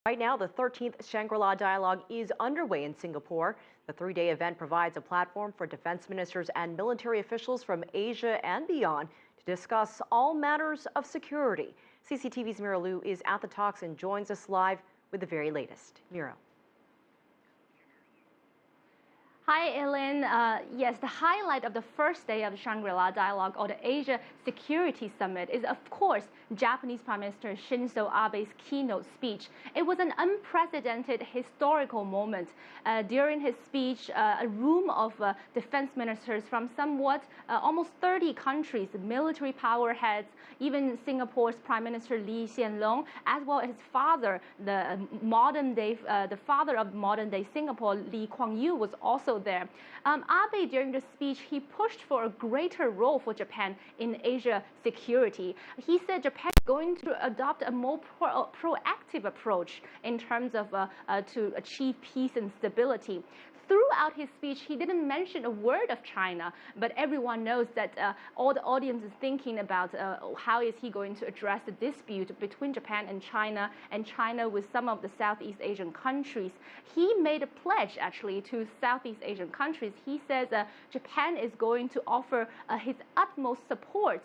Right now, the 13th Shangri-La dialogue is underway in Singapore. The three-day event provides a platform for defense ministers and military officials from Asia and beyond to discuss all matters of security. CCTV's Miro is at the talks and joins us live with the very latest. Miro. Hi, Ellen. Yes, the highlight of the first day of the Shangri-La dialogue or the Asia Security Summit is, of course, Japanese Prime Minister Shinze Abe's keynote speech. It was an unprecedented historical moment. During his speech, a room of defense ministers from almost 30 countries, military power heads, even Singapore's Prime Minister Lee Hsien Loong, as well as his father, the father of modern-day Singapore, Lee Kuan Yew, was also there. Abe, during the speech, he pushed for a greater role for Japan in Asia security. He said Japan is going to adopt a more proactive approach in terms of to achieve peace and stability. Throughout his speech, he didn't mention a word of China, but everyone knows that all the audience is thinking about how is he going to address the dispute between Japan and China with some of the Southeast Asian countries. He made a pledge, actually, to Southeast Asian countries. He says Japan is going to offer his utmost support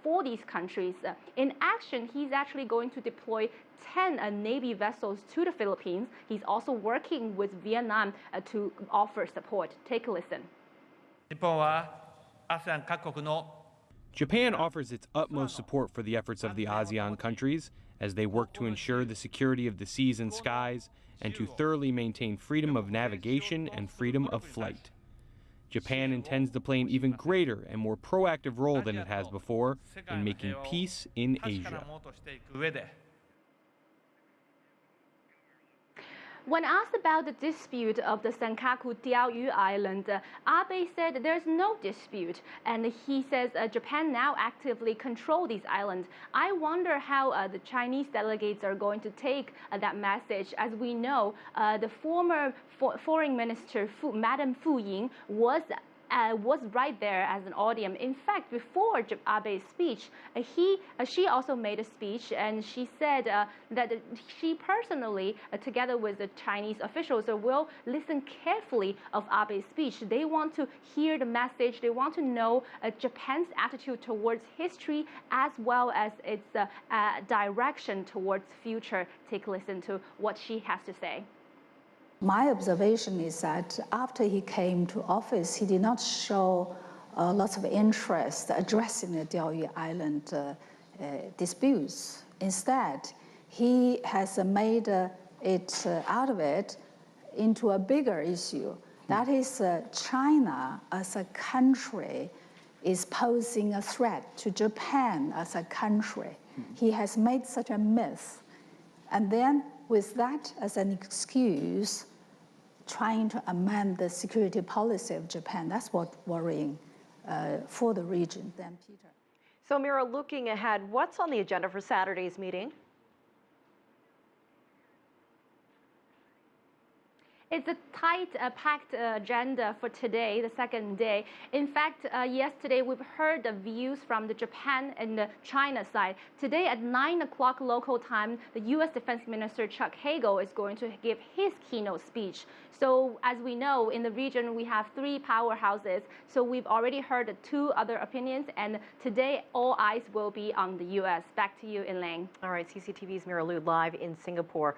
for these countries. In action, he's actually going to deploy 10 Navy vessels to the Philippines. He's also working with Vietnam to offer support. Take a listen. Japan offers its utmost support for the efforts of the ASEAN countries as they work to ensure the security of the seas and skies and to thoroughly maintain freedom of navigation and freedom of flight. Japan intends to play an even greater and more proactive role than it has before in making peace in Asia. When asked about the dispute of the Senkaku Diaoyu Island, Abe said there's no dispute, and he says Japan now actively controls these islands. I wonder how the Chinese delegates are going to take that message. As we know, the former foreign minister, Madam Fu Ying, was right there as an audience. In fact, before Abe's speech, she also made a speech, and she said that she personally, together with the Chinese officials, will listen carefully of Abe's speech. They want to hear the message. They want to know Japan's attitude towards history as well as its direction towards future. Take a listen to what she has to say. My observation is that after he came to office, he did not show lots of interest addressing the Diaoyu Island disputes. Instead, he has made it out of it into a bigger issue. That is, China as a country is posing a threat to Japan as a country. He has made such a myth. And then, with that as an excuse, trying to amend the security policy of Japan. That's what's worrying for the region. Then, Peter. So, Miro, looking ahead, what's on the agenda for Saturday's meeting? It's a tight, packed agenda for today, the second day. In fact, yesterday we've heard the views from the Japan and the China side. Today at 9 o'clock local time, the U.S. Defense Minister Chuck Hagel is going to give his keynote speech. So as we know, in the region we have 3 powerhouses. So we've already heard 2 other opinions, and today all eyes will be on the U.S. Back to you, Elaine. All right, CCTV's Miro live in Singapore.